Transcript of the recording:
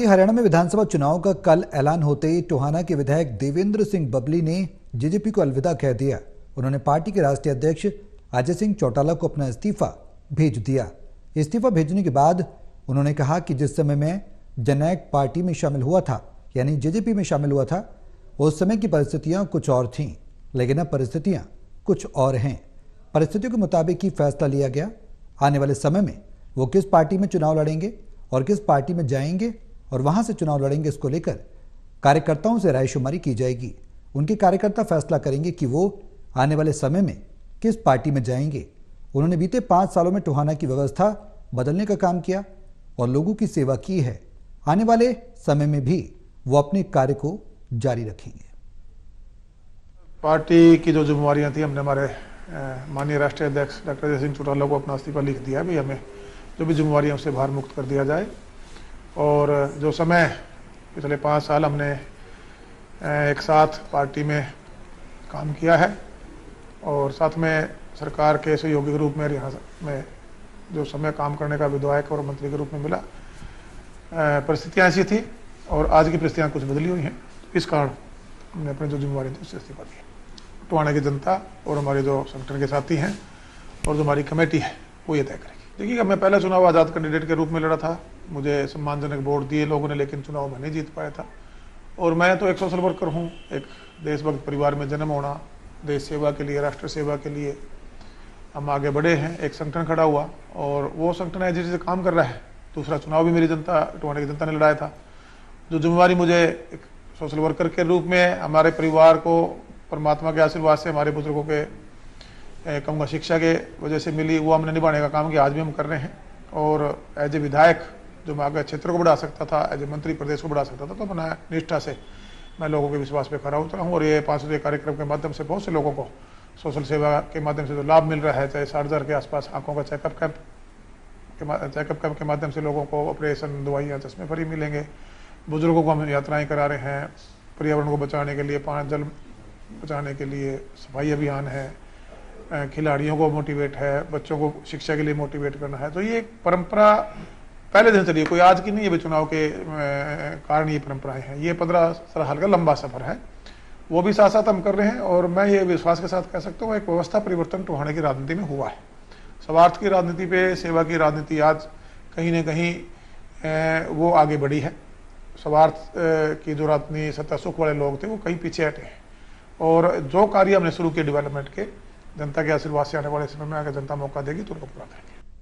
साथ ही हरियाणा में विधानसभा चुनाव का कल ऐलान होते ही टोहाना के विधायक देवेंद्र सिंह बबली ने जेजेपी को अलविदा कह दिया। उन्होंने पार्टी के राष्ट्रीय अध्यक्ष अजय सिंह चौटाला को अपना इस्तीफा भेज दिया। इस्तीफा भेजने के बाद उन्होंने कहा कि जिस समय मैं जननायक पार्टी में शामिल हुआ था, यानी जेजेपी में शामिल हुआ था, उस समय की परिस्थितियां कुछ और थीं, लेकिन अब परिस्थितियां कुछ और हैं। परिस्थितियों के मुताबिक ही फैसला लिया गया। आने वाले समय में वो किस पार्टी में चुनाव लड़ेंगे और किस पार्टी में जाएंगे और वहां से चुनाव लड़ेंगे, इसको लेकर कार्यकर्ताओं से रायशुमारी की जाएगी। उनके कार्यकर्ता फैसला करेंगे कि वो आने वाले समय में किस पार्टी में जाएंगे। उन्होंने बीते 5 सालों में टोहाना की व्यवस्था बदलने का काम किया और लोगों की सेवा की है। आने वाले समय में भी वो अपने कार्य को जारी रखेंगे। पार्टी की जो जिम्मेवारियां थी, हमने हमारे माननीय राष्ट्रीय अध्यक्ष डॉक्टर अजय सिंह चौटाला को अपना इस्तीफा लिख दिया। भी हमें जो भी जिम्मेवारियां उससे भार मुक्त कर दिया जाए। और जो समय पिछले 5 साल हमने एक साथ पार्टी में काम किया है और साथ में सरकार के सहयोगी के रूप में हरियाणा में जो समय काम करने का विधायक और मंत्री के रूप में मिला, परिस्थितियाँ ऐसी थी और आज की परिस्थितियाँ कुछ बदली हुई हैं। इस कारण हमने अपनी जो जिम्मेवारी थी उससे इस्तीफा दिया। टोहाना की जनता और हमारे जो संगठन के साथी हैं और जो हमारी कमेटी है वो ये तय करेगी। देखिए, मैं पहला चुनाव आज़ाद कैंडिडेट के रूप में लड़ा था। मुझे सम्मानजनक वोट दिए लोगों ने, लेकिन चुनाव में नहीं जीत पाया था। और मैं तो एक सोशल वर्कर हूँ। एक देशभक्त परिवार में जन्म होना, देश सेवा के लिए, राष्ट्र सेवा के लिए हम आगे बढ़े हैं। एक संगठन खड़ा हुआ और वो संगठन है जिससे काम कर रहा है। दूसरा चुनाव भी मेरी जनता, टोहाना की जनता ने लड़ाया था। जो जिम्मेवारी मुझे एक सोशल वर्कर के रूप में हमारे परिवार को परमात्मा के आशीर्वाद से, हमारे बुजुर्गों के कहूँगा शिक्षा के वजह से मिली, वो हमने निभाने का काम किया, आज भी हम कर रहे हैं। और एज ए विधायक जो मैं आगे क्षेत्र को बढ़ा सकता था, एज ए मंत्री प्रदेश को बढ़ा सकता था, तो अपना निष्ठा से मैं लोगों के विश्वास पे खरा उतरा हूँ। और ये 5 कार्यक्रम के माध्यम से बहुत से लोगों को सोशल सेवा के माध्यम से जो लाभ मिल रहा है, चाहे 60,000 के आसपास आंखों का चेकअप कैंप के माध्यम से लोगों को ऑपरेशन, दवाइयाँ, चश्मे फ्री मिलेंगे। बुजुर्गों को हम यात्राएँ करा रहे हैं, पर्यावरण को बचाने के लिए, पानी जल बचाने के लिए सफाई अभियान है, खिलाड़ियों को मोटिवेट है, बच्चों को शिक्षा के लिए मोटिवेट करना है। तो ये परंपरा पहले दिन चलिए, कोई आज की नहीं है। चुनाव के कारण ये परंपराएं हैं। ये 15 साल का लंबा सफर है, वो भी साथ साथ हम कर रहे हैं। और मैं ये विश्वास के साथ कह सकता हूँ, एक व्यवस्था परिवर्तन टोहाना की राजनीति में हुआ है। स्वार्थ की राजनीति पे सेवा की राजनीति आज कहीं न कहीं वो आगे बढ़ी है। स्वार्थ की जो राजनीति, सत्ता सुख वाले लोग थे, वो कहीं पीछे हटे हैं। और जो कार्य हमने शुरू किए डेवलपमेंट के, जनता के आशीर्वाद से आने वाले समय में अगर जनता मौका देगी तो उनको पूरा करेंगे।